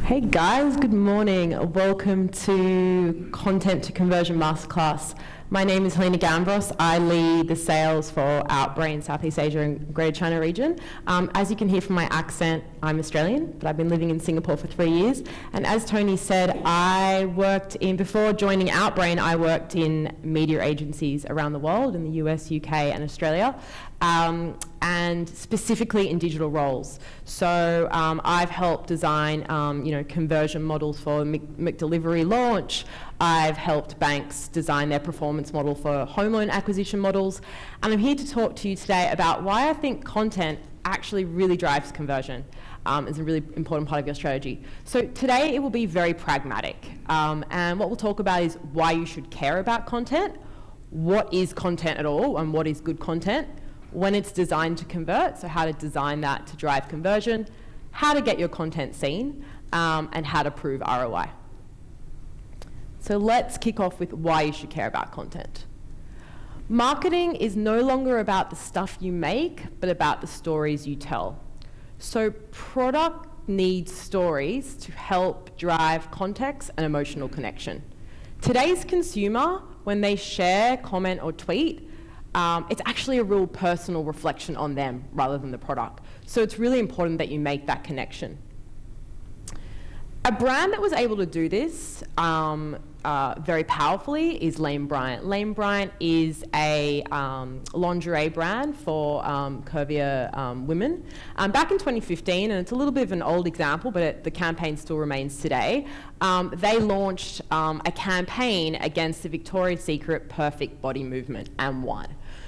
Hey guys, good morning. Welcome to Content to Conversion Masterclass. My name is Helena Gamvros. I lead the sales for Outbrain, Southeast Asia and Greater China region. As you can hear from my accent, I'm Australian, but I've been living in Singapore for 3 years. And as Tony said, before joining Outbrain, I worked in media agencies around the world, in the US, UK, and Australia. And specifically in digital roles. So I've helped design conversion models for McDelivery launch. I've helped banks design their performance model for home loan acquisition models. And I'm here to talk to you today about why I think content actually really drives conversion. Is a really important part of your strategy. So today it will be very pragmatic. And what we'll talk about is why you should care about content, what is content at all, and what is good content, when it's designed to convert, so how to design that to drive conversion, how to get your content seen, and how to prove ROI. So let's kick off with why you should care about content. Marketing is no longer about the stuff you make, but about the stories you tell. So product needs stories to help drive context and emotional connection. Today's consumer, when they share, comment, or tweet, it's actually a real personal reflection on them rather than the product. So it's really important that you make that connection. A brand that was able to do this very powerfully is Bryant. Bryant is a lingerie brand for curvier women. Back in 2015, and it's a little bit of an old example, but the campaign still remains today, they launched a campaign against the Victoria's Secret perfect body movement and won.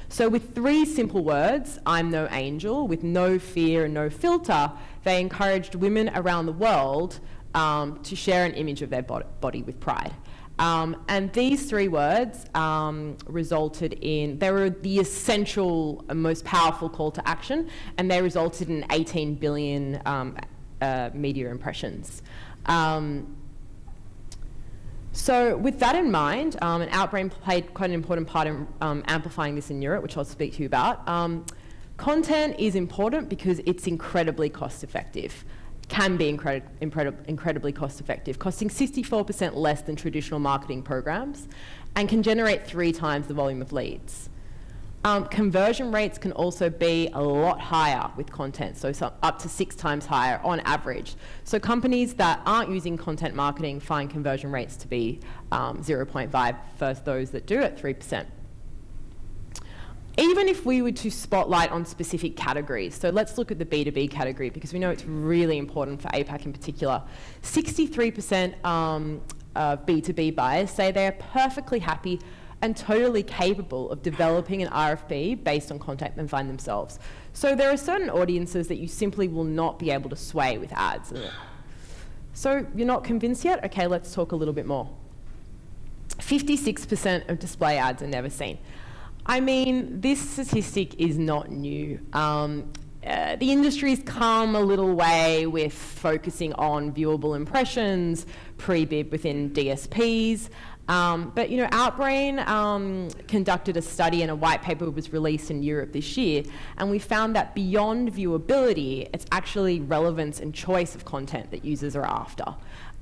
So with 3 simple words, I'm no angel, with no fear and no filter, they encouraged women around the world to share an image of their body with pride. And these 3 words resulted in, they were the essential and most powerful call to action, and they resulted in 18 billion media impressions. So with that in mind, and Outbrain played quite an important part in amplifying this in Europe, which I'll speak to you about. Content is important because it's incredibly cost effective. Can be incredibly cost effective, costing 64% less than traditional marketing programs, and can generate 3 times the volume of leads. Conversion rates can also be a lot higher with content, so up to 6 times higher on average. So companies that aren't using content marketing find conversion rates to be 0.5 versus those that do at 3%. Even if we were to spotlight on specific categories, so let's look at the B2B category because we know it's really important for APAC in particular. 63% of B2B buyers say they are perfectly happy and totally capable of developing an RFP based on content they find themselves. So there are certain audiences that you simply will not be able to sway with ads. So you're not convinced yet? Okay, let's talk a little bit more. 56% of display ads are never seen. I mean, this statistic is not new. The industry's come a little way with focusing on viewable impressions, pre-bid within DSPs. But Outbrain conducted a study and a white paper was released in Europe this year, and we found that beyond viewability, it's actually relevance and choice of content that users are after.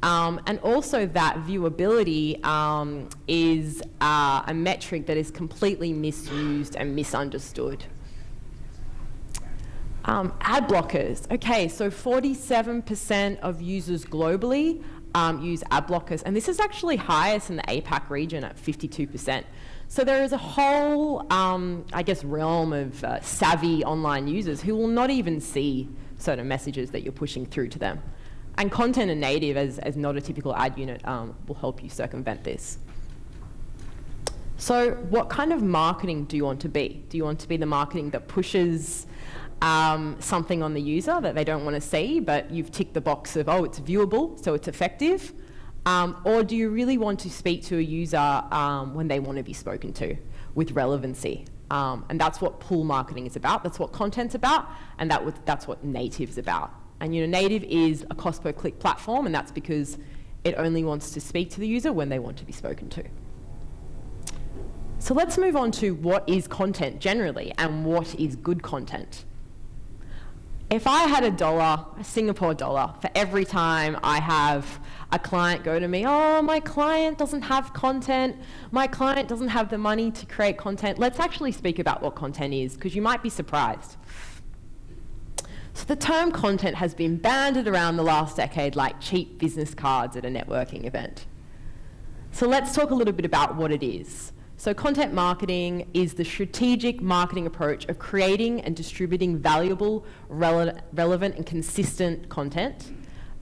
And also that viewability is a metric that is completely misused and misunderstood. Ad blockers. Okay, so 47% of users globally use ad blockers, and this is actually highest in the APAC region at 52%. So there is a whole, realm of savvy online users who will not even see certain messages that you're pushing through to them. And content and native, as not a typical ad unit, will help you circumvent this. So what kind of marketing do you want to be? Do you want to be the marketing that pushes something on the user that they don't want to see, but you've ticked the box of, it's viewable, so it's effective? Or do you really want to speak to a user when they want to be spoken to with relevancy? And that's what pull marketing is about. That's what content's about, and that's what native's about. And native is a cost per click platform, and that's because it only wants to speak to the user when they want to be spoken to. So let's move on to what is content generally and what is good content. If I had a Singapore dollar, for every time I have a client go to me, oh, my client doesn't have content, my client doesn't have the money to create content, let's actually speak about what content is, because you might be surprised. So the term content has been banded around the last decade like cheap business cards at a networking event. So let's talk a little bit about what it is. So content marketing is the strategic marketing approach of creating and distributing valuable, relevant and consistent content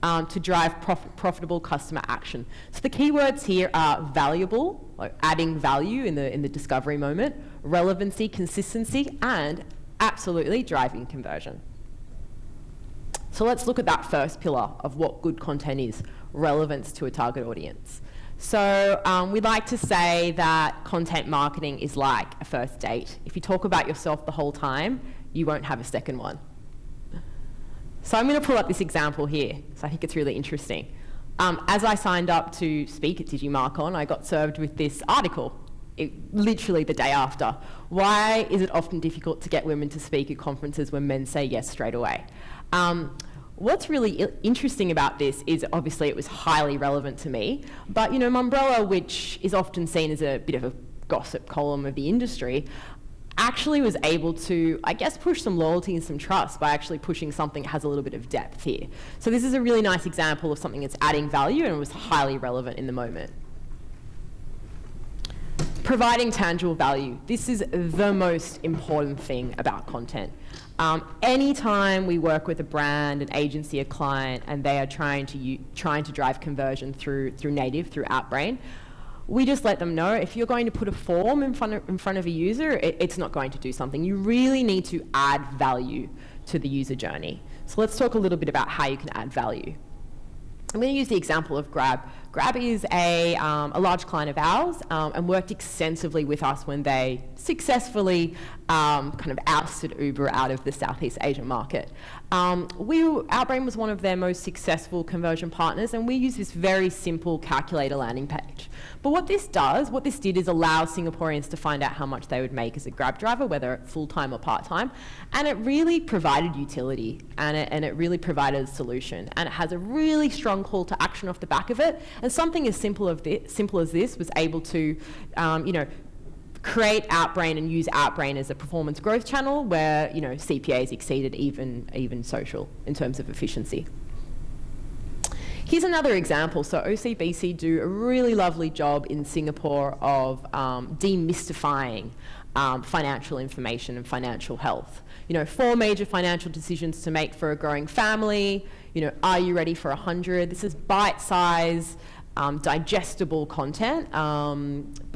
to drive profitable customer action. So the keywords here are valuable, like adding value in the discovery moment, relevancy, consistency, and absolutely driving conversion. So let's look at that first pillar of what good content is, relevance to a target audience. So we like to say that content marketing is like a first date. If you talk about yourself the whole time, you won't have a second one. So I'm going to pull up this example here, so I think it's really interesting. As I signed up to speak at DigiMarcon, I got served with this article, literally the day after. Why is it often difficult to get women to speak at conferences when men say yes straight away? What's really interesting about this is obviously it was highly relevant to me, but Mumbrella, which is often seen as a bit of a gossip column of the industry, actually was able to, I guess, push some loyalty and some trust by actually pushing something that has a little bit of depth here. So this is a really nice example of something that's adding value and was highly relevant in the moment. Providing tangible value. This is the most important thing about content. Anytime we work with a brand, an agency, a client, and they are trying to drive conversion through native, through Outbrain, we just let them know if you're going to put a form in front of a user, it's not going to do something. You really need to add value to the user journey. So let's talk a little bit about how you can add value. I'm going to use the example of Grab. Grab is a large client of ours and worked extensively with us when they successfully kind of ousted Uber out of the Southeast Asian market. Outbrain was one of their most successful conversion partners, and we use this very simple calculator landing page. But what this did is allow Singaporeans to find out how much they would make as a Grab driver, whether full-time or part-time, and it really provided utility, and it really provided a solution, and it has a really strong call to action off the back of it, and something as simple as this was able to, create Outbrain and use Outbrain as a performance growth channel where CPAs exceeded even social in terms of efficiency. Here's another example. So OCBC do a really lovely job in Singapore of demystifying financial information and financial health. 4 major financial decisions to make for a growing family. Are you ready for 100? This is bite-sized, digestible content,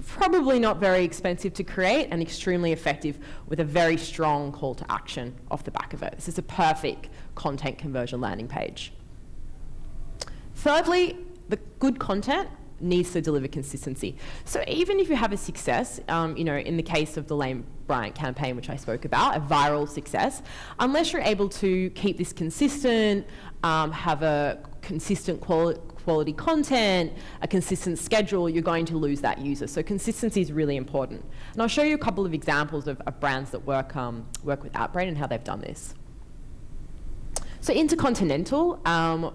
probably not very expensive to create and extremely effective with a very strong call to action off the back of it. This is a perfect content conversion landing page. Thirdly, the good content needs to deliver consistency. So even if you have a success, in the case of the Lane Bryant campaign, which I spoke about, a viral success, unless you're able to keep this consistent, have a consistent quality content, a consistent schedule, you're going to lose that user. So consistency is really important. And I'll show you a couple of examples of brands that work with Outbrain and how they've done this. So Intercontinental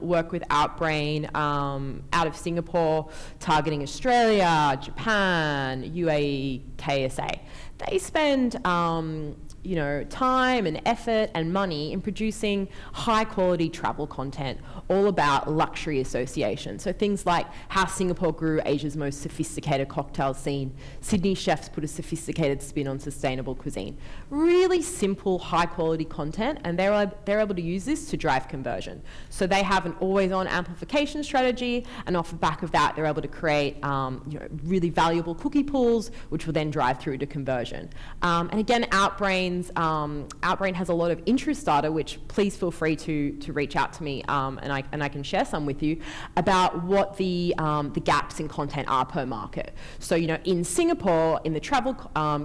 work with Outbrain out of Singapore, targeting Australia, Japan, UAE, KSA. They spend time and effort and money in producing high quality travel content all about luxury association. So things like how Singapore grew Asia's most sophisticated cocktail scene, Sydney chefs put a sophisticated spin on sustainable cuisine. Really simple, high quality content, and they're able to use this to drive conversion. So they have an always on amplification strategy, and off the back of that they're able to create really valuable cookie pools, which will then drive through to conversion. And again, Outbrain has a lot of interest data, which please feel free to reach out to me, and I can share some with you about what the gaps in content are per market. So in Singapore, in the travel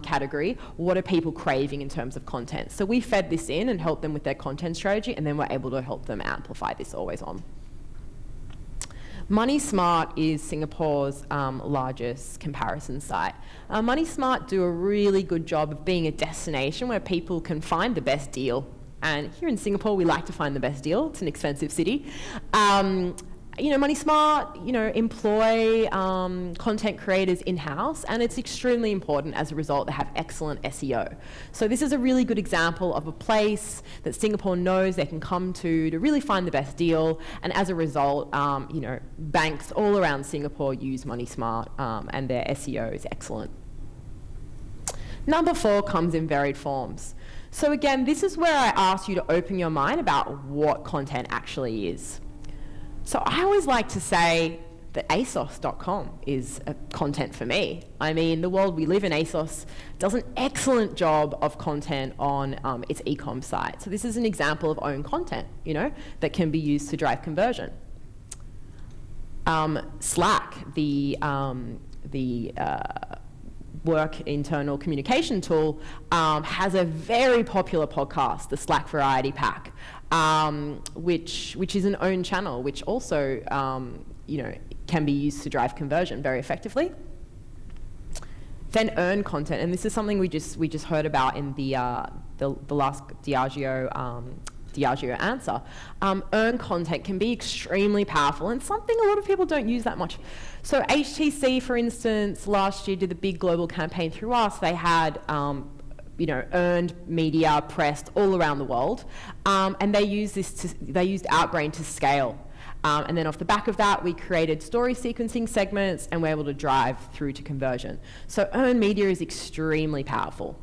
category, what are people craving in terms of content? So we fed this in and helped them with their content strategy, and then we're able to help them amplify this always on. MoneySmart is Singapore's largest comparison site. MoneySmart do a really good job of being a destination where people can find the best deal And here in Singapore, we like to find the best deal. It's an expensive city. Money Smart, employ content creators in-house, and it's extremely important as a result they have excellent SEO. So this is a really good example of a place that Singapore knows they can come to really find the best deal, and as a result, banks all around Singapore use Money Smart, and their SEO is excellent. Number 4 comes in varied forms. So again, this is where I ask you to open your mind about what content actually is. So I always like to say that ASOS.com is content for me. I mean, the world we live in, ASOS does an excellent job of content on its e-com site. So this is an example of own content, that can be used to drive conversion. Slack, the work internal communication tool, has a very popular podcast, the Slack Variety Pack, which is an own channel, which also can be used to drive conversion very effectively. Then earn content, and this is something we just heard about in the last Diageo answer. Earn content can be extremely powerful and something a lot of people don't use that much. So HTC, for instance, last year did the big global campaign through us. They had earned media pressed all around the world, and they used Outbrain to scale. And then off the back of that, we created story sequencing segments, and we're able to drive through to conversion. So earned media is extremely powerful.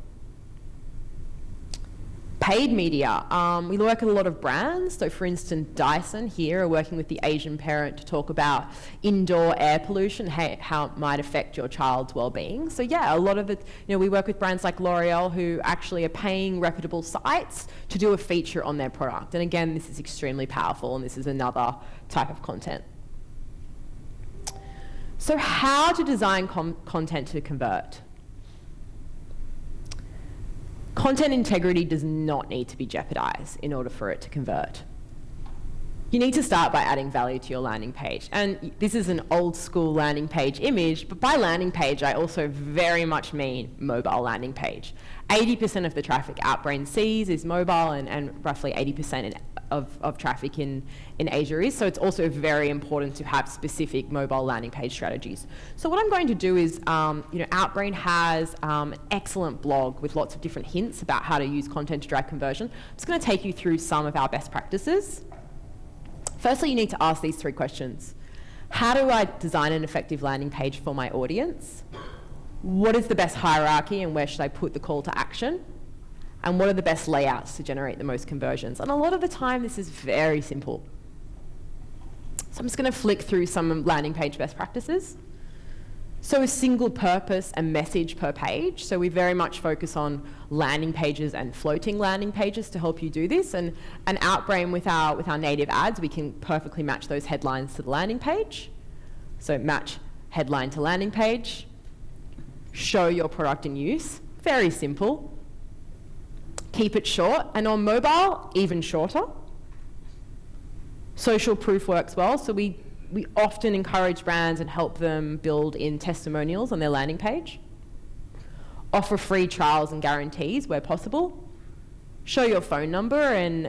Paid media, we work with a lot of brands. So for instance, Dyson here are working with the Asian parent to talk about indoor air pollution, how it might affect your child's well-being. So yeah, a lot of it, we work with brands like L'Oreal who actually are paying reputable sites to do a feature on their product. And again, this is extremely powerful, and this is another type of content. So how to design content to convert? Content integrity does not need to be jeopardized in order for it to convert. You need to start by adding value to your landing page. And this is an old school landing page image, but by landing page, I also very much mean mobile landing page. 80% of the traffic Outbrain sees is mobile, and roughly 80% of traffic in Asia is. So it's also very important to have specific mobile landing page strategies. So what I'm going to do is, Outbrain has an excellent blog with lots of different hints about how to use content to drive conversion. I'm just going to take you through some of our best practices. Firstly, you need to ask these 3 questions. How do I design an effective landing page for my audience? What is the best hierarchy, and where should I put the call to action? And what are the best layouts to generate the most conversions? And a lot of the time, this is very simple. So I'm just going to flick through some landing page best practices. So a single purpose and message per page. So we very much focus on landing pages and floating landing pages to help you do this. And Outbrain with our native ads, we can perfectly match those headlines to the landing page. So match headline to landing page. Show your product in use. Very simple. Keep it short, and on mobile, even shorter. Social proof works well, so we often encourage brands and help them build in testimonials on their landing page. Offer free trials and guarantees where possible. Show your phone number, and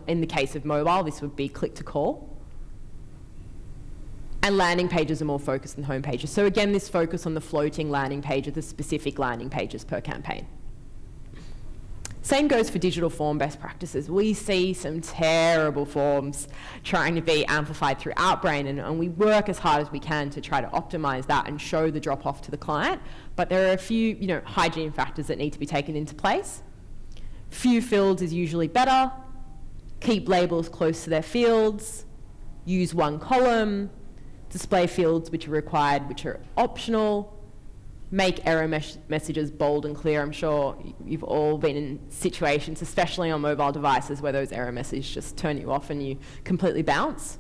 in the case of mobile, this would be click to call. And landing pages are more focused than home pages. So again, this focus on the floating landing pages, the specific landing pages per campaign. Same goes for digital form best practices. We see some terrible forms trying to be amplified through Outbrain, and we work as hard as we can to try to optimize that and show the drop-off to the client. But there are a few hygiene factors that need to be taken into place. Few fields is usually better. Keep labels close to their fields. Use one column. Display fields which are required, which are optional. Make error messages bold and clear. I'm sure you've all been in situations, especially on mobile devices, where those error messages just turn you off and you completely bounce.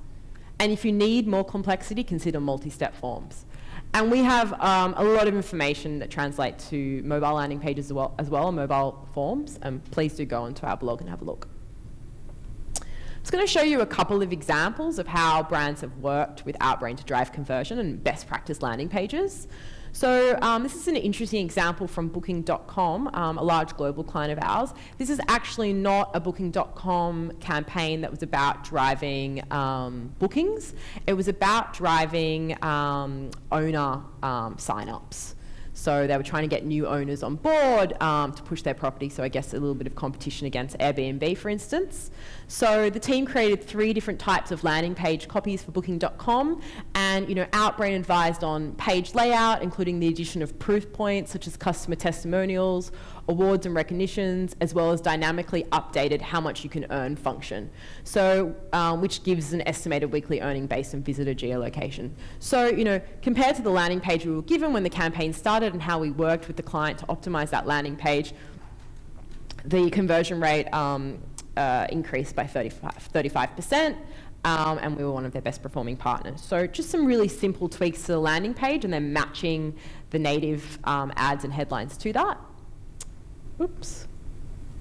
And if you need more complexity, consider multi-step forms. And we have a lot of information that translate to mobile landing pages as well, mobile forms. Please do go onto our blog and have a look. just going to show you a couple of examples of how brands have worked with Outbrain to drive conversion and best practice landing pages. So this is an interesting example from Booking.com, a large global client of ours. This is actually not a Booking.com campaign that was about driving bookings. It was about driving owner sign-ups. So they were trying to get new owners on board to push their property, so I guess a little bit of competition against Airbnb, for instance. So the team created 3 different types of landing page copies for Booking.com, and Outbrain advised on page layout, including the addition of proof points such as customer testimonials, awards and recognitions, as well as dynamically updated how much you can earn function. So, which gives an estimated weekly earning based on visitor geolocation. So, compared to the landing page we were given when the campaign started and how we worked with the client to optimize that landing page, the conversion rate increased by 35%, and we were one of their best performing partners. So just some really simple tweaks to the landing page and then matching the native ads and headlines to that. Oops.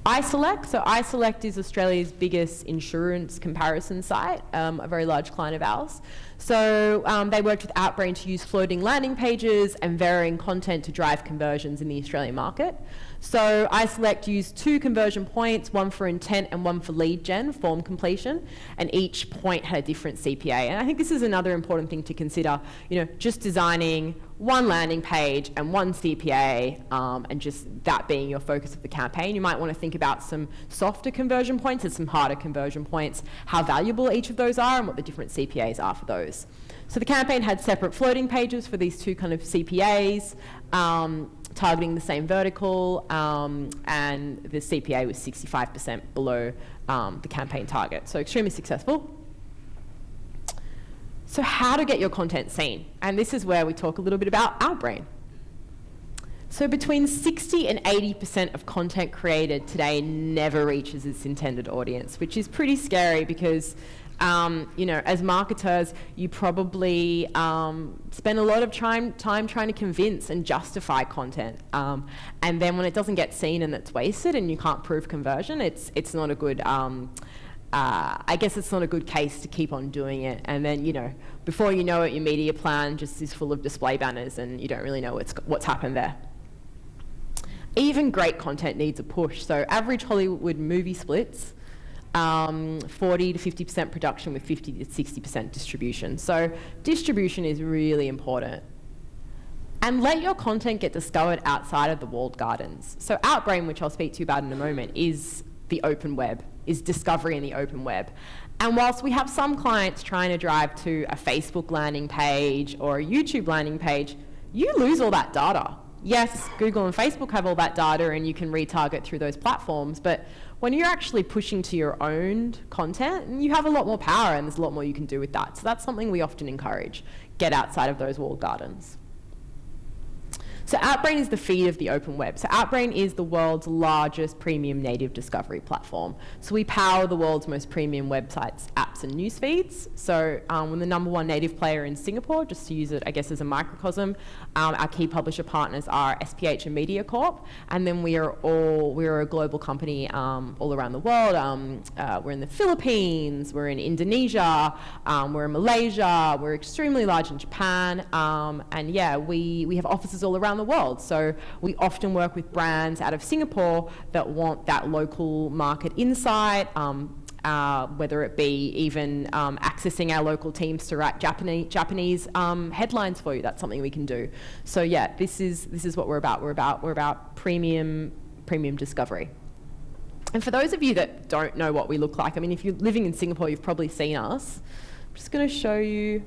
iSelect. So iSelect is Australia's biggest insurance comparison site, a very large client of ours. So they worked with Outbrain to use floating landing pages and varying content to drive conversions in the Australian market. So iSelect used 2 conversion points, one for intent and one for lead gen, form completion, and each point had a different CPA. And I think this is another important thing to consider, just designing one landing page and one CPA, and just that being your focus of the campaign. You might want to think about some softer conversion points and some harder conversion points, how valuable each of those are and what the different CPAs are for those. So the campaign had separate floating pages for these 2 kind of CPAs, targeting the same vertical, and the CPA was 65% below the campaign target. So extremely successful. So how to get your content seen? And this is where we talk a little bit about Outbrain. So between 60 and 80% of content created today never reaches its intended audience, which is pretty scary because as marketers, you probably spend a lot of time trying to convince and justify content. And then when it doesn't get seen and it's wasted and you can't prove conversion, it's not a good, I guess it's not a good case to keep on doing it. And then, before you know it, your media plan just is full of display banners and you don't really know what's happened there. Even great content needs a push. So average Hollywood movie splits 40 to 50% production with 50 to 60% distribution. So distribution is really important. And let your content get discovered outside of the walled gardens. So Outbrain, which I'll speak to you about in a moment, is the open web, is discovery in the open web. And whilst we have some clients trying to drive to a Facebook landing page or a YouTube landing page, you lose all that data. Yes, Google and Facebook have all that data and you can retarget through those platforms, but when you're actually pushing to your own content, you have a lot more power and there's a lot more you can do with that. So that's something we often encourage. Get outside of those walled gardens. So Outbrain is the feed of the open web. So Outbrain is the world's largest premium native discovery platform. So we power the world's most premium websites, apps and news feeds. So we're the #1 native player in Singapore, just to use it, I guess, as a microcosm. Our key publisher partners are SPH and MediaCorp. And then we're a global company all around the world. We're in the Philippines, we're in Indonesia, we're in Malaysia, we're extremely large in Japan. And yeah, we have offices all around the world. So we often work with brands out of Singapore that want that local market insight, whether it be even accessing our local teams to write Japanese headlines for you. That's something we can do. So yeah, this is what we're about. We're about premium discovery. And for those of you that don't know what we look like, I mean, if you're living in Singapore, you've probably seen us. I'm just going to show you.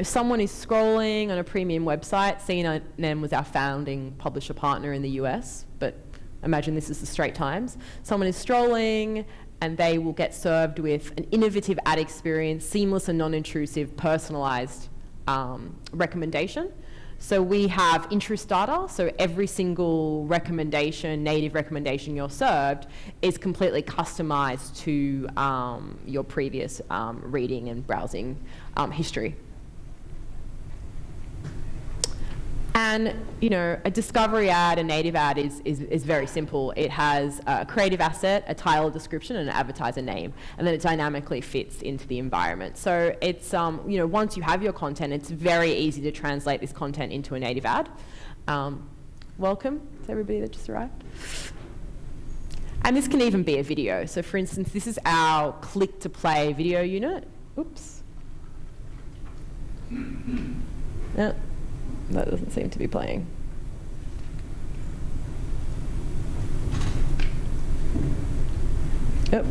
Someone is scrolling on a premium website. CNN was our founding publisher partner in the US, but imagine this is the Straits Times. Someone is strolling and they will get served with an innovative ad experience, seamless and non-intrusive, personalized recommendation. So we have interest data, so every single recommendation, native recommendation you're served is completely customized to your previous reading and browsing history. And a discovery ad, a native ad is very simple. It has a creative asset, a title description, and an advertiser name, and then it dynamically fits into the environment. So it's once you have your content, it's very easy to translate this content into a native ad. Welcome to everybody that just arrived. And this can even be a video. So for instance, this is our click to play video unit. Oops. No, that doesn't seem to be playing. Yep.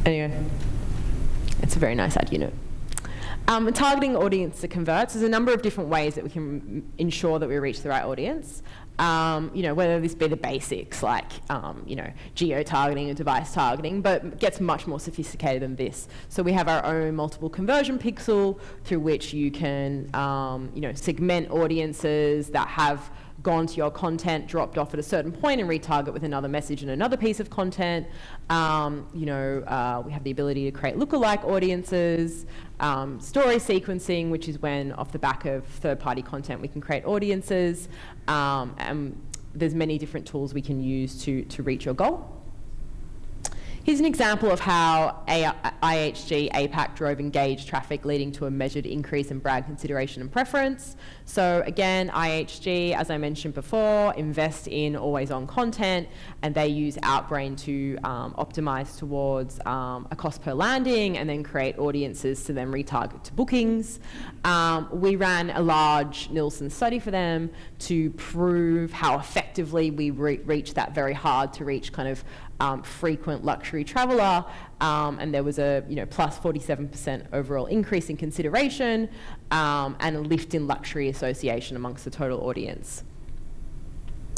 Anyway, it's a very nice ad unit. Targeting audience to converts, there's a number of different ways that we can ensure that we reach the right audience. Whether this be the basics like, geo-targeting and device targeting, but it gets much more sophisticated than this. So we have our own multiple conversion pixel through which you can, segment audiences that have gone to your content, dropped off at a certain point, and retarget with another message and another piece of content. We have the ability to create lookalike audiences, story sequencing, which is when off the back of third-party content we can create audiences, and there's many different tools we can use to reach your goal. Here's an example of how IHG APAC drove engaged traffic, leading to a measured increase in brand consideration and preference. So again, IHG, as I mentioned before, invest in always-on content, and they use Outbrain to optimize towards a cost per landing and then create audiences to then retarget to bookings. We ran a large Nielsen study for them to prove how effectively we reach that very hard to reach kind of frequent luxury traveller, and there was a plus 47% overall increase in consideration and a lift in luxury association amongst the total audience.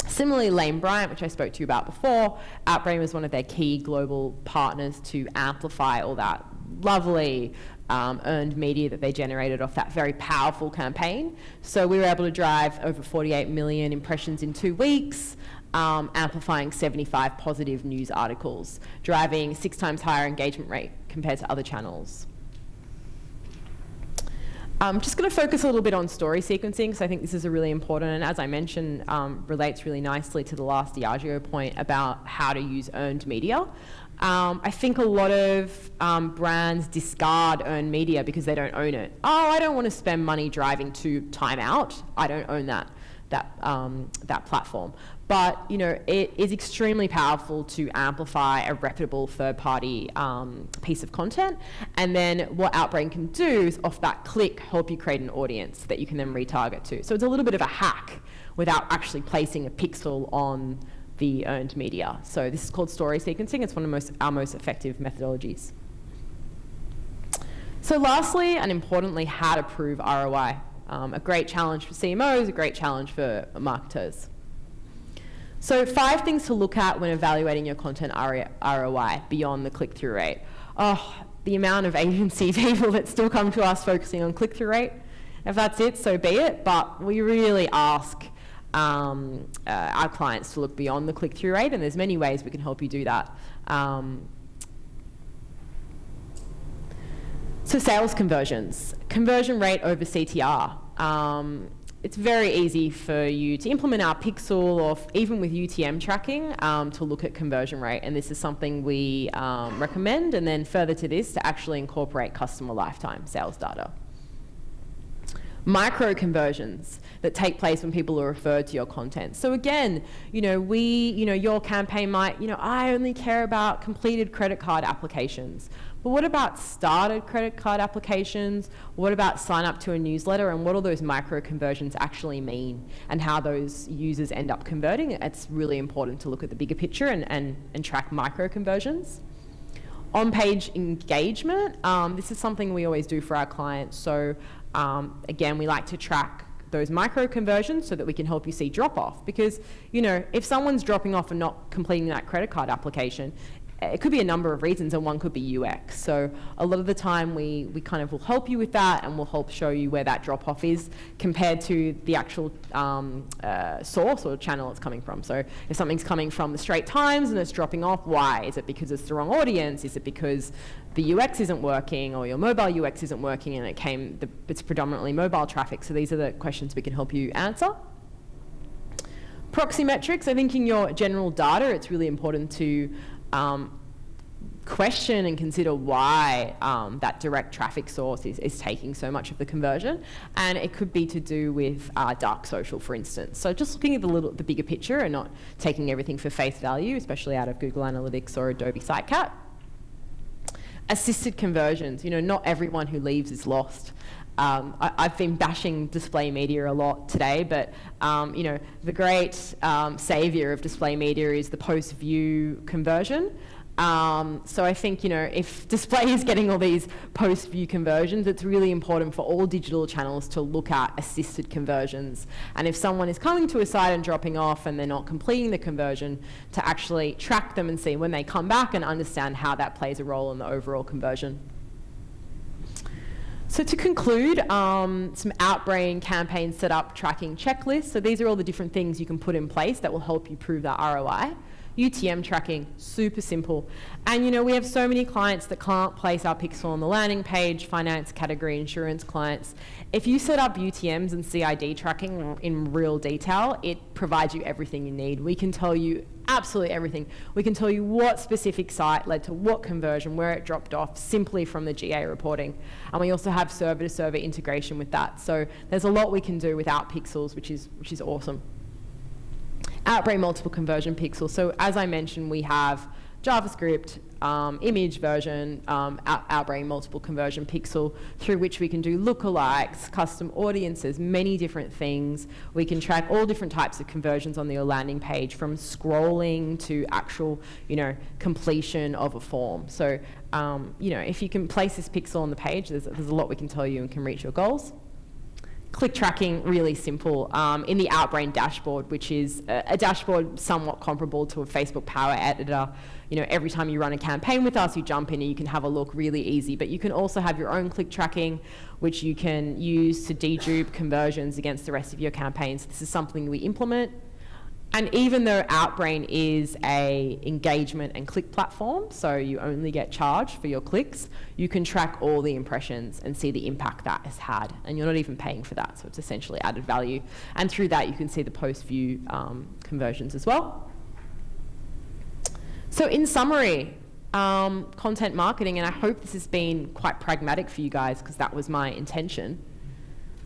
Similarly, Lane Bryant, which I spoke to you about before, Outbrain was one of their key global partners to amplify all that lovely earned media that they generated off that very powerful campaign. So we were able to drive over 48 million impressions in 2 weeks, amplifying 75 positive news articles, driving 6 times higher engagement rate compared to other channels. I'm just going to focus a little bit on story sequencing, because I think this is a really important, and as I mentioned, relates really nicely to the last Diageo point about how to use earned media. I think a lot of brands discard earned media because they don't own it. Oh, I don't want to spend money driving to Time Out. I don't own that platform. But it is extremely powerful to amplify a reputable third-party piece of content, and then what Outbrain can do is off that click help you create an audience that you can then retarget to. So it's a little bit of a hack without actually placing a pixel on the earned media. So this is called story sequencing. It's one of our most effective methodologies. So lastly, and importantly, how to prove ROI. A great challenge for CMOs, a great challenge for marketers. So 5 things to look at when evaluating your content ROI beyond the click-through rate. Oh, the amount of agency people that still come to us focusing on click-through rate. If that's it, so be it. But we really ask our clients to look beyond the click-through rate, and there's many ways we can help you do that. So sales conversions, conversion rate over CTR. It's very easy for you to implement our pixel or even with UTM tracking to look at conversion rate, and this is something we recommend, and then further to this, to actually incorporate customer lifetime sales data. Micro conversions that take place when people are referred to your content. So again, your campaign might, I only care about completed credit card applications. But what about started credit card applications? What about sign up to a newsletter? And what do those micro conversions actually mean and how those users end up converting? It's really important to look at the bigger picture and track micro conversions. On-page engagement, this is something we always do for our clients. So again, we like to track those micro conversions so that we can help you see drop off, because if someone's dropping off and not completing that credit card application, it could be a number of reasons, and one could be UX. So a lot of the time we kind of will help you with that, and we'll help show you where that drop-off is compared to the actual source or channel it's coming from. So if something's coming from the Straits Times and it's dropping off, why? Is it because it's the wrong audience? Is it because the UX isn't working, or your mobile UX isn't working and it's predominantly mobile traffic? So these are the questions we can help you answer. Proxy metrics, I think in your general data, it's really important to question and consider why that direct traffic source is taking so much of the conversion. And it could be to do with dark social, for instance. So just looking at the bigger picture and not taking everything for face value, especially out of Google Analytics or Adobe Sidecat. Assisted conversions, not everyone who leaves is lost. I've been bashing display media a lot today, but the great savior of display media is the post-view conversion. So I think, if display is getting all these post-view conversions, it's really important for all digital channels to look at assisted conversions. And if someone is coming to a site and dropping off and they're not completing the conversion, to actually track them and see when they come back and understand how that plays a role in the overall conversion. So to conclude, some Outbrain campaign setup tracking checklists. So these are all the different things you can put in place that will help you prove that ROI. UTM tracking, super simple. And we have so many clients that can't place our pixel on the landing page, finance category, insurance clients. If you set up UTMs and CID tracking in real detail, it provides you everything you need. We can tell you absolutely everything. We can tell you what specific site led to what conversion, where it dropped off, simply from the GA reporting. And we also have server-to-server integration with that. So there's a lot we can do without pixels, which is awesome. Outbrain multiple conversion pixels. So as I mentioned, we have JavaScript, image version, Outbrain multiple conversion pixel, through which we can do lookalikes, custom audiences, many different things. We can track all different types of conversions on your landing page, from scrolling to actual, completion of a form. So, if you can place this pixel on the page, there's a lot we can tell you and can reach your goals. Click tracking, really simple. In the Outbrain dashboard, which is a dashboard somewhat comparable to a Facebook Power Editor, every time you run a campaign with us, you jump in and you can have a look, really easy. But you can also have your own click tracking, which you can use to dedupe conversions against the rest of your campaigns. This is something we implement. And even though Outbrain is a engagement and click platform, so you only get charged for your clicks, you can track all the impressions and see the impact that has had. And you're not even paying for that, so it's essentially added value. And through that, you can see the post-view conversions as well. So in summary, content marketing, and I hope this has been quite pragmatic for you guys, because that was my intention.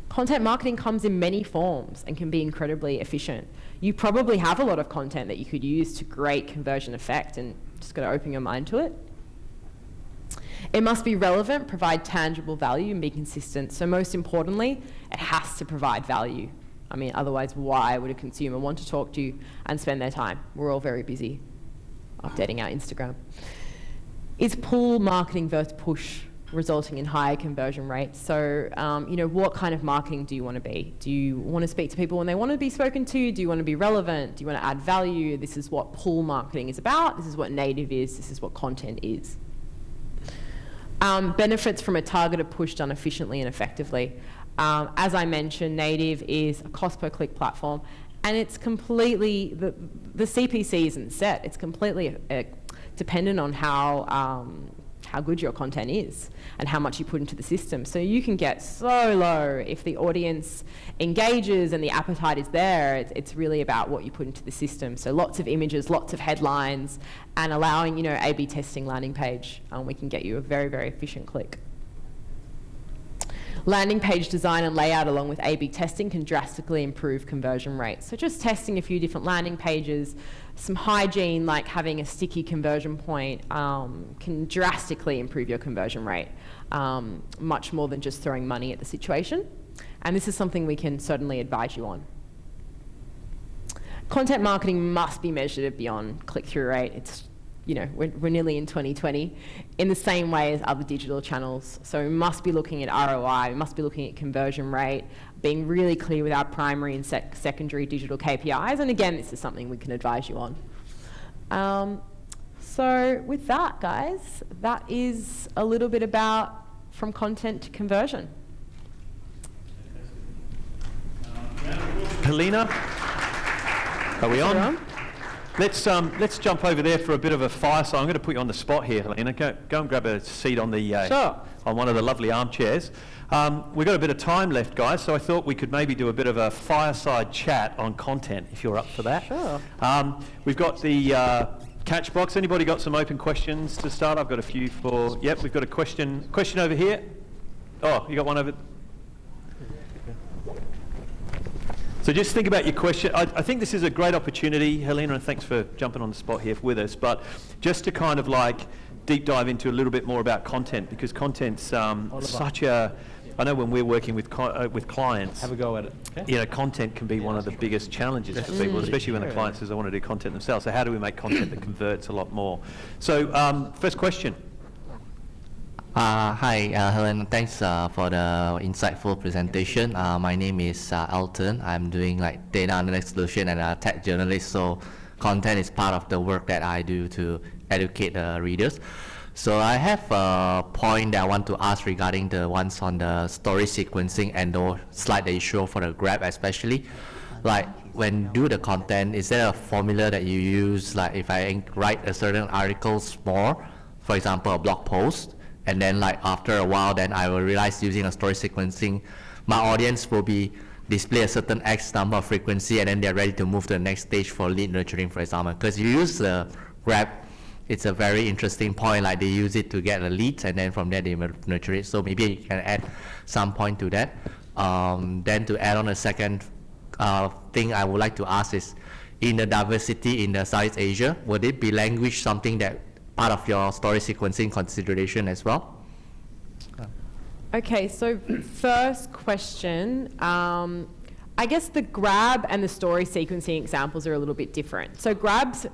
Content marketing comes in many forms and can be incredibly efficient. You probably have a lot of content that you could use to great conversion effect, and just got to open your mind to it. It must be relevant, provide tangible value, and be consistent. So most importantly, it has to provide value. I mean, otherwise, why would a consumer want to talk to you and spend their time? We're all very busy updating our Instagram. Is pull marketing versus push resulting in higher conversion rates? So, what kind of marketing do you want to be? Do you want to speak to people when they want to be spoken to? Do you want to be relevant? Do you want to add value? This is what pull marketing is about. This is what native is. This is what content is. Benefits from a targeted push done efficiently and effectively. As I mentioned, native is a cost per click platform, and it's completely, the CPC isn't set. It's completely dependent on how good your content is and how much you put into the system. So you can get so low if the audience engages and the appetite is there. It's really about what you put into the system. So lots of images, lots of headlines, and allowing, A/B testing landing page. We can get you a very, very efficient click. Landing page design and layout along with A/B testing can drastically improve conversion rates. So just testing a few different landing pages, some hygiene like having a sticky conversion point can drastically improve your conversion rate, much more than just throwing money at the situation. And this is something we can certainly advise you on. Content marketing must be measured beyond click-through rate. It's we're nearly in 2020, in the same way as other digital channels. So we must be looking at ROI, we must be looking at conversion rate, being really clear with our primary and secondary digital KPIs. And again, this is something we can advise you on. So with that, guys, that is a little bit about from content to conversion. Helena, are we on? Let's jump over there for a bit of a fireside. I'm going to put you on the spot here, Helena. Go and grab a seat on the on one of the lovely armchairs. We've got a bit of time left, guys, so I thought we could maybe do a bit of a fireside chat on content, if you're up for that. Sure. We've got the catch box. Anybody got some open questions to start? I've got a few for. Yep, we've got a question over here. Oh, you got one over. So just think about your question. I think this is a great opportunity, Helena, and thanks for jumping on the spot here with us, but just to kind of like deep dive into a little bit more about content, because content's such a, I know when we're working with clients, have a go at it. Okay. You know, content can be one of the biggest challenges for people, especially when the client says, I want to do content themselves. So how do we make content that converts a lot more? So first question. Hi, Helena. Thanks for the insightful presentation. My name is Elton. I'm doing like data analytics solution and a tech journalist. So content is part of the work that I do to educate readers. So I have a point that I want to ask regarding the ones on the story sequencing and the slide that you show for the grab, especially. Like when you do the content, is there a formula that you use? Like if I write a certain articles more, for example, a blog post, and then like after a while, then I will realize using a story sequencing, my audience will be display a certain X number of frequency, and then they're ready to move to the next stage for lead nurturing, for example. Because you use the grab, it's a very interesting point, like they use it to get a lead, and then from there they will nurture it. So maybe you can add some point to that. Then to add on a second thing I would like to ask is, in the diversity in the Southeast Asia, would it be language something that part of your story sequencing consideration as well? Okay, so first question, I guess the grab and the story sequencing examples are a little bit different. So grab's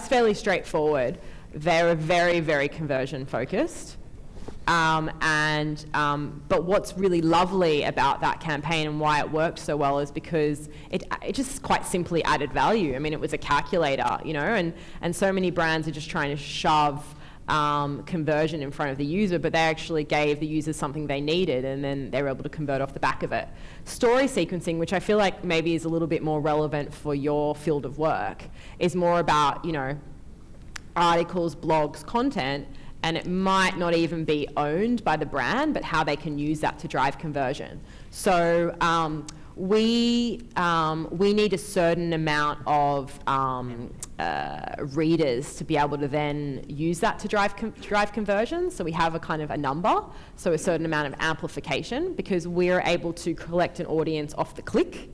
fairly straightforward. They're very, very conversion focused. But what's really lovely about that campaign and why it worked so well is because it just quite simply added value. I mean, it was a calculator, you know, and so many brands are just trying to shove conversion in front of the user, but they actually gave the user something they needed, and then they were able to convert off the back of it. Story sequencing, which I feel like maybe is a little bit more relevant for your field of work, is more about, you know, articles, blogs, content, and it might not even be owned by the brand, but how they can use that to drive conversion. So we need a certain amount of readers to be able to then use that to drive conversion. So we have a kind of a number, so a certain amount of amplification, because we're able to collect an audience off the click.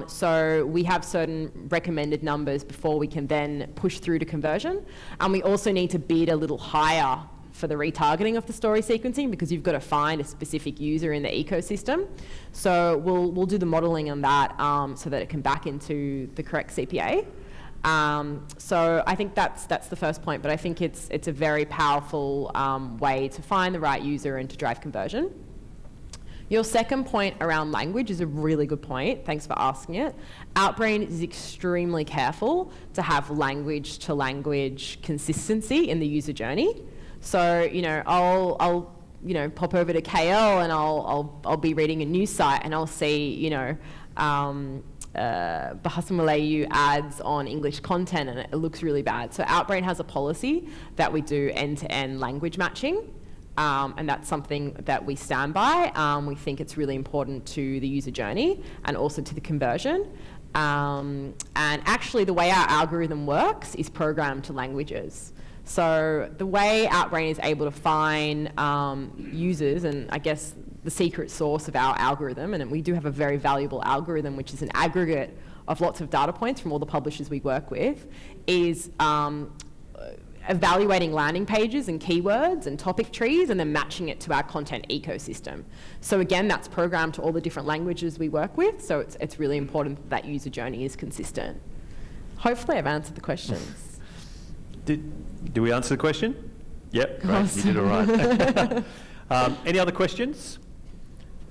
So we have certain recommended numbers before we can then push through to conversion. And we also need to bid a little higher for the retargeting of the story sequencing, because you've got to find a specific user in the ecosystem. So we'll do the modeling on that so that it can back into the correct CPA. So I think that's the first point, but I think it's a very powerful way to find the right user and to drive conversion. Your second point around language is a really good point. Thanks for asking it. Outbrain is extremely careful to have language-to-language consistency in the user journey. So, you know, I'll pop over to KL and I'll be reading a news site and I'll see, you know, Bahasa Melayu ads on English content, and it looks really bad. So Outbrain has a policy that we do end-to-end language matching. And that's something that we stand by. We think it's really important to the user journey and also to the conversion. And actually the way our algorithm works is programmed to languages. So the way Outbrain is able to find users, and I guess the secret sauce of our algorithm, and we do have a very valuable algorithm which is an aggregate of lots of data points from all the publishers we work with, is evaluating landing pages and keywords and topic trees and then matching it to our content ecosystem. So again, that's programmed to all the different languages we work with, so it's really important that user journey is consistent. Hopefully I've answered the questions. Did we answer the question? Yep, great, Awesome. you did all right. Any other questions?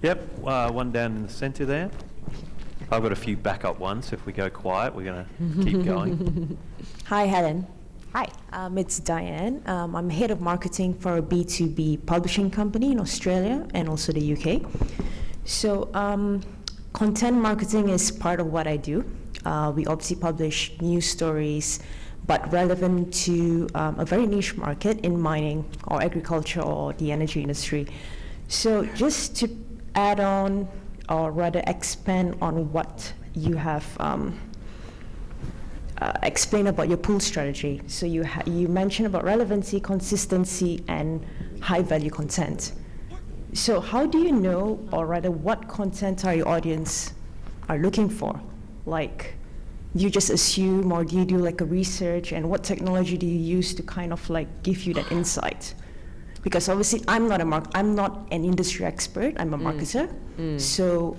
Yep, one down in the centre there. I've got a few backup ones, so if we go quiet, we're going to keep going. Hi, Helen. Hi. It's Diane. I'm head of marketing for a B2B publishing company in Australia and also the UK. So content marketing is part of what I do. We obviously publish news stories, but relevant to a very niche market in mining or agriculture or the energy industry. So just to add on, or rather expand on what you have explained about your pull strategy. So you mentioned about relevancy, consistency, and high-value content. So how do you know, or rather what content are your audience are looking for? Like, you just assume, or do you do like a research, and what technology do you use to kind of like give you that insight? Because obviously I'm not an industry expert, I'm a marketer. So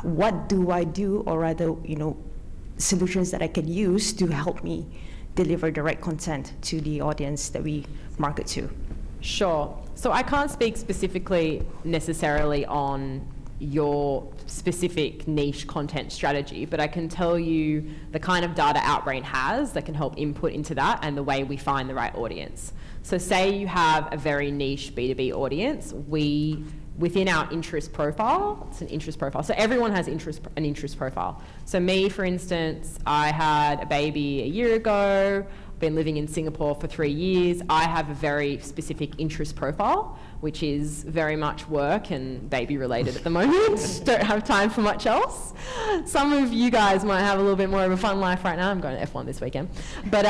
what do I do, or rather, solutions that I can use to help me deliver the right content to the audience that we market to? Sure. So I can't speak specifically necessarily on your specific niche content strategy, but I can tell you the kind of data Outbrain has that can help input into that and the way we find the right audience. So say you have a very niche B2B audience, within our interest profile, it's an interest profile. So everyone has an interest profile. So me, for instance, I had a baby a year ago, been living in Singapore for 3 years. I have a very specific interest profile, which is very much work and baby related at the moment. Don't have time for much else. Some of you guys might have a little bit more of a fun life right now. I'm going to F1 this weekend. But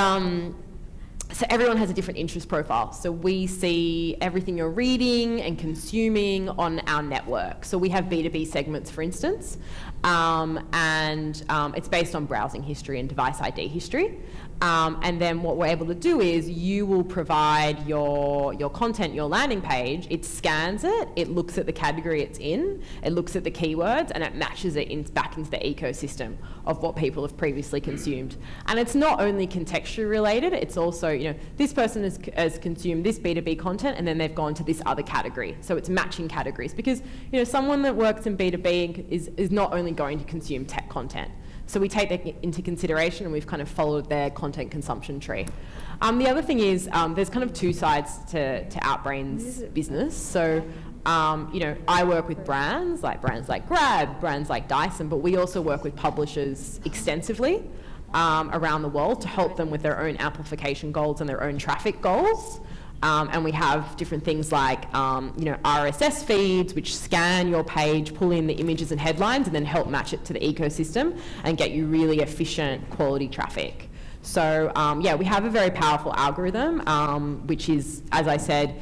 so everyone has a different interest profile. So we see everything you're reading and consuming on our network. So we have B2B segments, for instance, and it's based on browsing history and device ID history. And then what we're able to do is you will provide your content, your landing page, it scans it, it looks at the category it's in, it looks at the keywords, and it matches it back into the ecosystem of what people have previously consumed. And it's not only contextually related, it's also, this person has consumed this B2B content and then they've gone to this other category. So it's matching categories because, someone that works in B2B is not only going to consume tech content. So we take that into consideration and we've kind of followed their content consumption tree. The other thing is there's kind of two sides to Outbrain's business. So, I work with brands like Grab, brands like Dyson, but we also work with publishers extensively around the world to help them with their own amplification goals and their own traffic goals. And we have different things like, RSS feeds, which scan your page, pull in the images and headlines, and then help match it to the ecosystem and get you really efficient quality traffic. So, we have a very powerful algorithm, which is, as I said,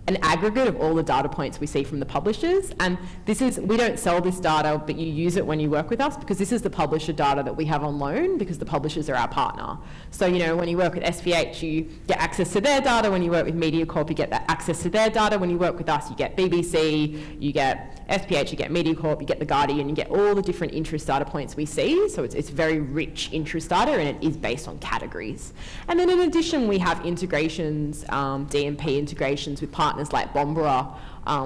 an aggregate of all the data points we see from the publishers. And we don't sell this data, but you use it when you work with us because this is the publisher data that we have on loan because the publishers are our partner. So, when you work with SVH, you get access to their data. When you work with MediaCorp, you get that access to their data. When you work with us, you get BBC, you get SPH, you get MediaCorp, you get The Guardian, you get all the different interest data points we see. So it's very rich interest data and it is based on categories. And then in addition, we have integrations, DMP integrations with partners like Bombora,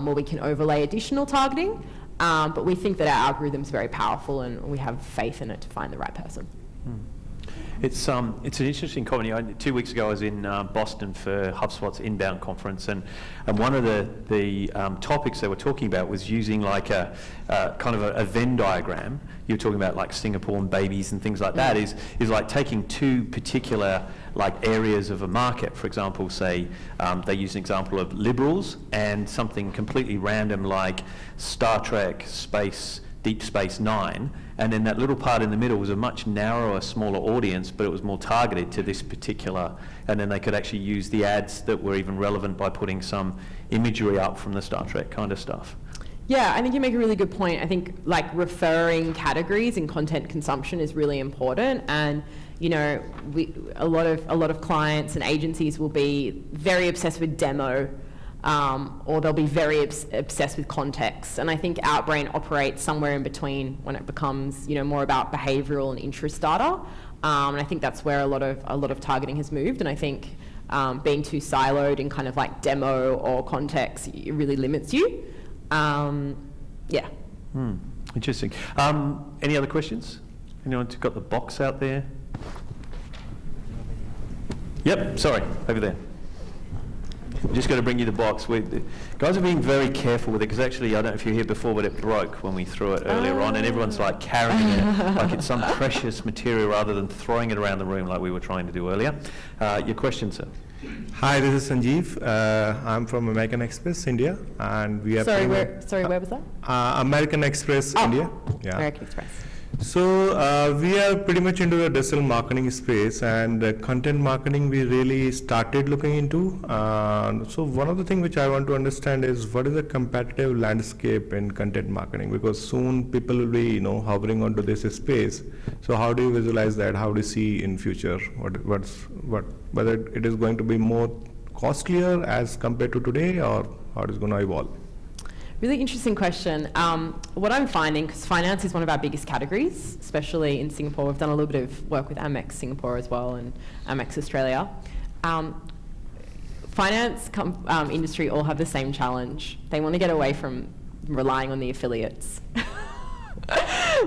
where we can overlay additional targeting. But we think that our algorithm is very powerful and we have faith in it to find the right person. It's an interesting comment. 2 weeks ago I was in Boston for HubSpot's inbound conference, and one of the topics they were talking about was using like a kind of a Venn diagram. You were talking about like Singapore and babies and things like that. Is like taking two particular like areas of a market. For example, say they use an example of liberals and something completely random like Star Trek, Deep Space Nine, and then that little part in the middle was a much narrower, smaller audience, but it was more targeted to this particular, and then they could actually use the ads that were even relevant by putting some imagery up from the Star Trek kind of stuff. Yeah, I think you make a really good point. I think like referring categories in content consumption is really important, and a lot of clients and agencies will be very obsessed with demo. Or they'll be very obsessed with context. And I think Outbrain operates somewhere in between when it becomes, more about behavioural and interest data. And I think that's where a lot of targeting has moved. And I think being too siloed in kind of like demo or context, it really limits you. Interesting. Any other questions? Anyone got the box out there? Yep, sorry, over there. I'm just going to bring you the box. Guys are being very careful with it because actually, I don't know if you were here before, but it broke when we threw it earlier on, and everyone's like carrying it like it's some precious material rather than throwing it around the room like we were trying to do earlier. Your question, sir? Hi, this is Sanjeev. I'm from American Express, India, and we are. Sorry, where was that? American Express, India. Yeah. American Express. So we are pretty much into the digital marketing space, and content marketing we really started looking into. So one of the things which I want to understand is what is the competitive landscape in content marketing, because soon people will be hovering onto this space. So how do you visualize that? How do you see in future whether it is going to be more costlier as compared to today, or how it is going to evolve? Really interesting question. What I'm finding, because finance is one of our biggest categories, especially in Singapore, we've done a little bit of work with Amex Singapore as well and Amex Australia. Finance industry all have the same challenge. They want to get away from relying on the affiliates.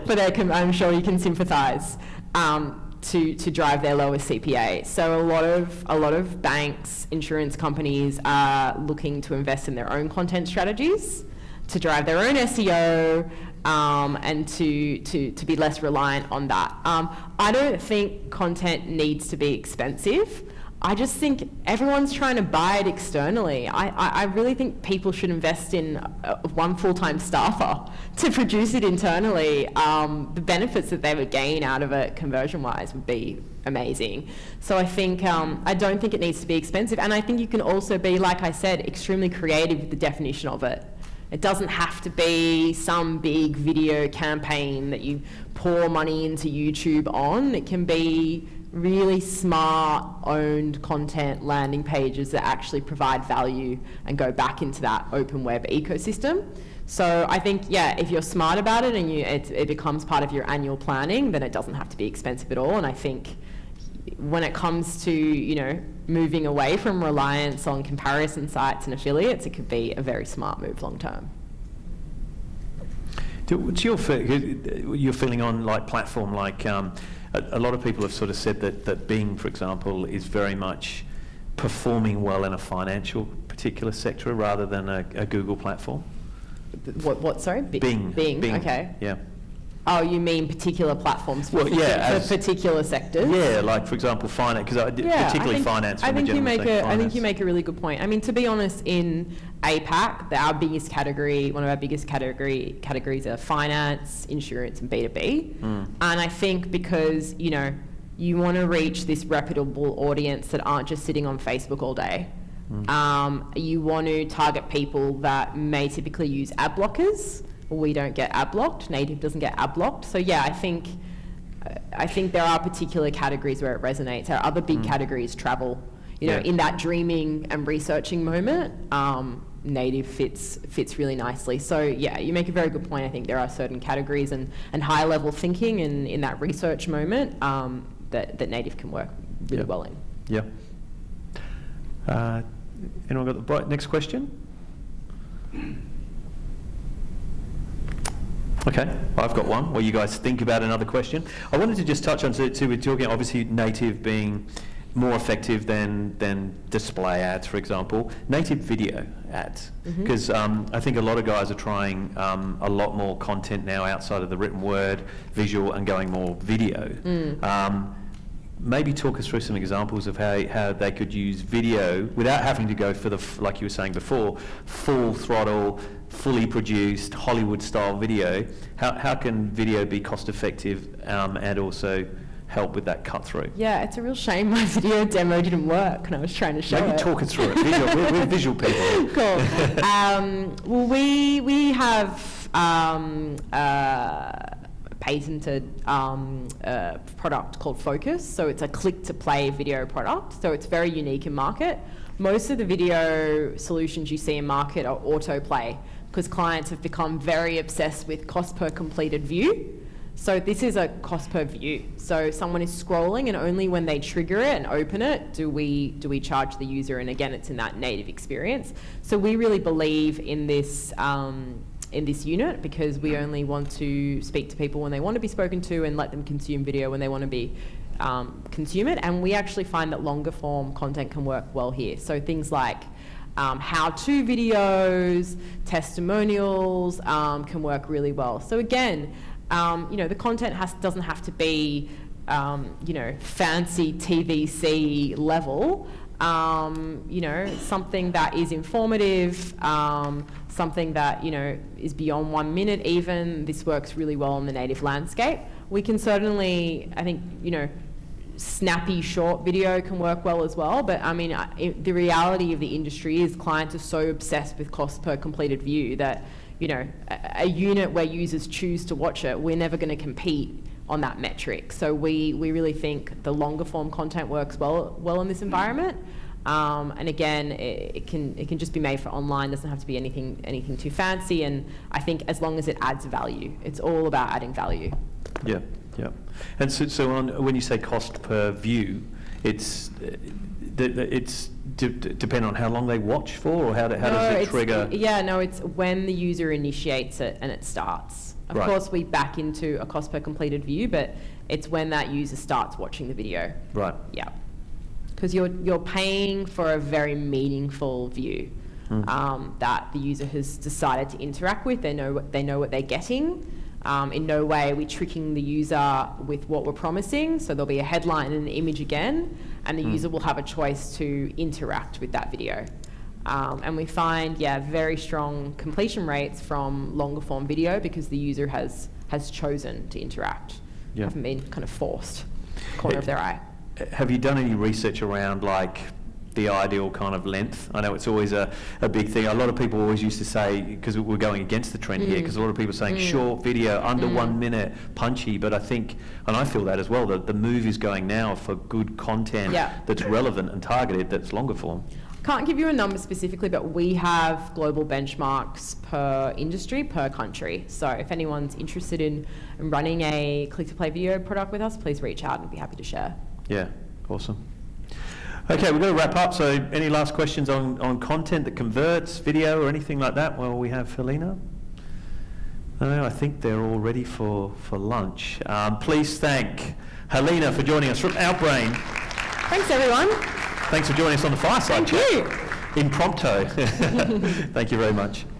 But I'm sure you can sympathise. To drive their lowest CPA. So a lot of banks, insurance companies are looking to invest in their own content strategies to drive their own SEO and to be less reliant on that. I don't think content needs to be expensive. I just think everyone's trying to buy it externally. I really think people should invest in one full-time staffer to produce it internally. The benefits that they would gain out of it conversion-wise would be amazing. So I think, I don't think it needs to be expensive. And I think you can also be, like I said, extremely creative with the definition of it. It doesn't have to be some big video campaign that you pour money into YouTube on. It can be really smart owned content landing pages that actually provide value and go back into that open web ecosystem. So I think, yeah, if you're smart about it and it becomes part of your annual planning, then it doesn't have to be expensive at all. And I think when it comes to, moving away from reliance on comparison sites and affiliates, it could be a very smart move long term. What's your feeling on like platform? Like a lot of people have sort of said that Bing, for example, is very much performing well in a financial particular sector rather than a Google platform. What? Sorry, Bing. Okay. Yeah. Oh, you mean particular platforms for, for particular sectors? Yeah, like for example, finance, because particularly finance. I think you make a really good point. I mean, to be honest, in APAC, our biggest category, one of our biggest categories are finance, insurance, and B2B. And I think because you want to reach this reputable audience that aren't just sitting on Facebook all day. You want to target people that may typically use ad blockers. We don't get ad blocked. Native doesn't get ad blocked. So yeah, I think there are particular categories where it resonates. Our other big categories, travel. In that dreaming and researching moment, Native fits really nicely. So yeah, you make a very good point. I think there are certain categories and high level thinking in that research moment that Native can work really well in. Yeah. Anyone got the next question? Okay, I've got one while you guys think about another question. I wanted to just touch on, so we're talking obviously native being more effective than display ads, for example. Native video ads, because I think a lot of guys are trying a lot more content now outside of the written word, visual, and going more video. Maybe talk us through some examples of how they could use video without having to go for like you were saying before, full throttle, fully produced Hollywood-style video. How can video be cost-effective and also help with that cut-through? Yeah, it's a real shame my video demo didn't work and I was trying to show it. Maybe talk us through it. We're visual people. Cool. Well, we have patented product called Focus. So it's a click-to-play video product. So it's very unique in market. Most of the video solutions you see in market are autoplay because clients have become very obsessed with cost per completed view. So this is a cost per view. So someone is scrolling and only when they trigger it and open it do we charge the user, and again it's in that native experience. So we really believe in this unit because we only want to speak to people when they want to be spoken to and let them consume video when they want to be consume it, and we actually find that longer form content can work well here. So things like how-to videos, testimonials can work really well. So again, the content doesn't have to be fancy TVC level. Something that is informative, something that is beyond 1 minute even. This works really well in the native landscape. We can certainly, I think, snappy short video can work well as well, but I mean, the reality of the industry is clients are so obsessed with cost per completed view that a unit where users choose to watch it, we're never going to compete on that metric. So we really think the longer form content works well in this environment. And again, it can just be made for online. Doesn't have to be anything too fancy. And I think as long as it adds value, it's all about adding value. Yeah. And so when you say cost per view, it's depend on how long they watch for, or how does it trigger? It's when the user initiates it and it starts. Of course, we back into a cost per completed view, but it's when that user starts watching the video. Right. Yeah. Because you're paying for a very meaningful view that the user has decided to interact with. They know what they're getting. In no way are we tricking the user with what we're promising. So there'll be a headline and an image again, and the user will have a choice to interact with that video. And we find, very strong completion rates from longer form video because the user has chosen to interact. Yeah. Haven't been kind of forced, corner of their eye. Have you done any research around the ideal kind of length? I know it's always a big thing. A lot of people always used to say, because we're going against the trend here, because a lot of people are saying short video, under 1 minute, punchy, but I think, and I feel that as well, that the move is going now for good content that's relevant and targeted, that's longer form. Can't give you a number specifically, but we have global benchmarks per industry, per country. So if anyone's interested in running a click-to-play video product with us, please reach out and be happy to share. Yeah, awesome. Okay, we're going to wrap up. So any last questions on content that converts, video or anything like that? Well, we have Helena. No, I think they're all ready for lunch. Please thank Helena for joining us from Outbrain. Thanks, everyone. Thanks for joining us on the Fireside Chat. Thank you. Impromptu. Thank you very much.